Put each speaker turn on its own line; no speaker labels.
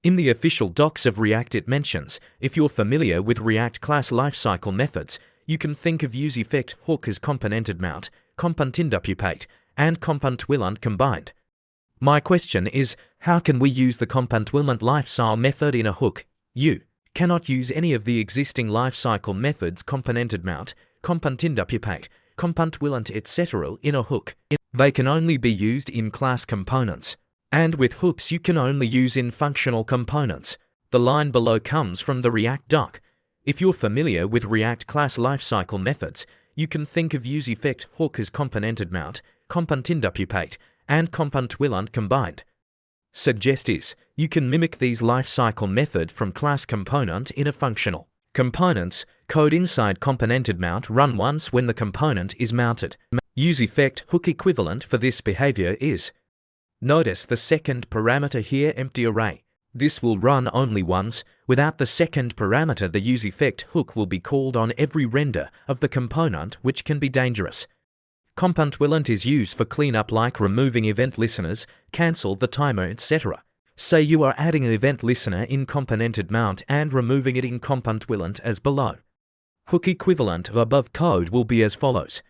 In the official docs of React it mentions, if you're familiar with React class lifecycle methods, you can think of UseEffectHook as componentDidMount, componentDidUpdate, and componentWillUnmount combined. My question is, how can we use the componentWillMount lifecyle method in a hook? You cannot use any of the existing lifecycle methods componentDidMount, componentDidUpdate, componentWillUnmount, etc. in a hook. They can only be used in class components. And with hooks you can only use in functional components. The line below comes from the React doc. If you're familiar with React class lifecycle methods, you can think of UseEffectHook as componentDidMount, componentDidUpdate, and componentWillUnmount combined. Suggest is, you can mimic these lifecycle method from class component in a functional. Components, code inside componentDidMount run once when the component is mounted. UseEffectHook equivalent for this behavior is. Notice the second parameter here, empty array. This will run only once. Without the second parameter, the UseEffectHook will be called on every render of the component, which can be dangerous. componentWillUnmount is used for cleanup like removing event listeners, cancel the timer, etc. Say you are adding an event listener in componentDidMount and removing it in componentWillUnmount as below. Hook equivalent of above code will be as follows.